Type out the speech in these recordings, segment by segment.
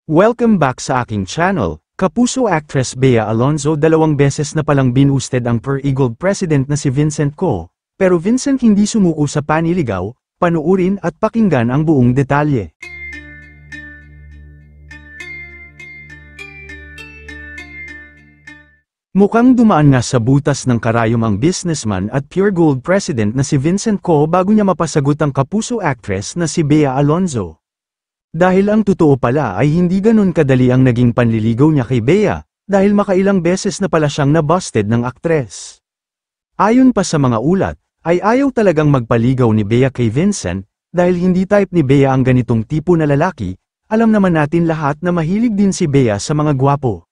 Welcome back sa aking channel. Kapuso actress Bea Alonzo 2 beses na palang binusted ang per-eagle president na si Vincent Co. Pero Vincent hindi sumuko sa paniligaw, panuurin at pakinggan ang buong detalye. Mukhang dumaan nga sa butas ng karayom ang businessman at pure gold president na si Vincent Co bago niya mapasagot ang kapuso actress na si Bea Alonzo. Dahil ang totoo pala ay hindi ganun kadali ang naging panliligaw niya kay Bea, dahil makailang beses na pala siyang nabusted ng aktres. Ayon pa sa mga ulat, ay ayaw talagang magpaligaw ni Bea kay Vincent, dahil hindi type ni Bea ang ganitong tipo na lalaki. Alam naman natin lahat na mahilig din si Bea sa mga gwapo.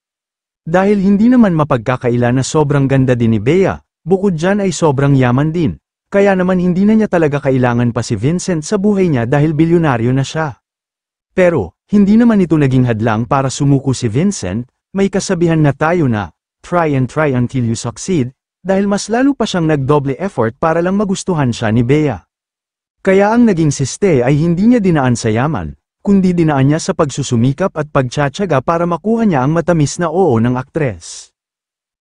Dahil hindi naman mapagkakaila na sobrang ganda din ni Bea, bukod dyan ay sobrang yaman din, kaya naman hindi na niya talaga kailangan pa si Vincent sa buhay niya dahil bilyonaryo na siya. Pero, hindi naman ito naging hadlang para sumuko si Vincent. May kasabihan na tayo na, try and try until you succeed, dahil mas lalo pa siyang nagdoble effort para lang magustuhan siya ni Bea. Kaya ang naging siste ay hindi niya dinaan sa yaman, kundi dinaan niya sa pagsusumikap at pagtsatsaga para makuha niya ang matamis na oo ng aktres.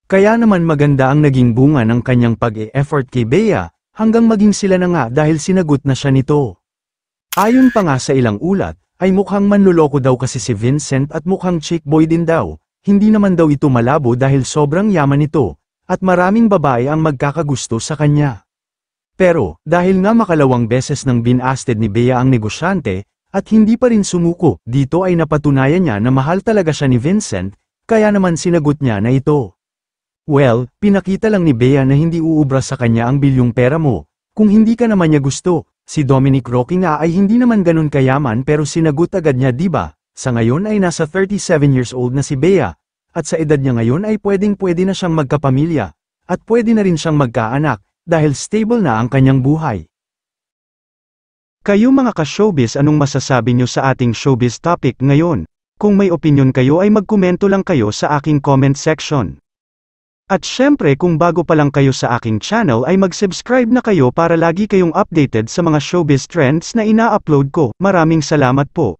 Kaya naman maganda ang naging bunga ng kanyang pag-e-effort kay Bea, hanggang maging sila na nga dahil sinagot na siya nito. Ayon pa nga sa ilang ulat, ay mukhang manloloko daw kasi si Vincent at mukhang chick boy din daw, hindi naman daw ito malabo dahil sobrang yaman nito, at maraming babae ang magkakagusto sa kanya. Pero, dahil nga makalawang beses nang binasted ni Bea ang negosyante, at hindi pa rin sumuko, dito ay napatunayan niya na mahal talaga siya ni Vincent, kaya naman sinagot niya na ito. Well, pinakita lang ni Bea na hindi uubra sa kanya ang bilyong pera mo, kung hindi ka naman niya gusto. Si Dominic Roque nga ay hindi naman ganun kayaman pero sinagot agad niya, diba? Sa ngayon ay nasa 37 years old na si Bea, at sa edad niya ngayon ay pwedeng-pwede na siyang magkapamilya, at pwede na rin siyang magkaanak, dahil stable na ang kanyang buhay. Kayo mga ka-showbiz, anong masasabi niyo sa ating showbiz topic ngayon? Kung may opinion kayo ay magkomento lang kayo sa aking comment section. At syempre kung bago pa lang kayo sa aking channel ay mag-subscribe na kayo para lagi kayong updated sa mga showbiz trends na ina-upload ko. Maraming salamat po.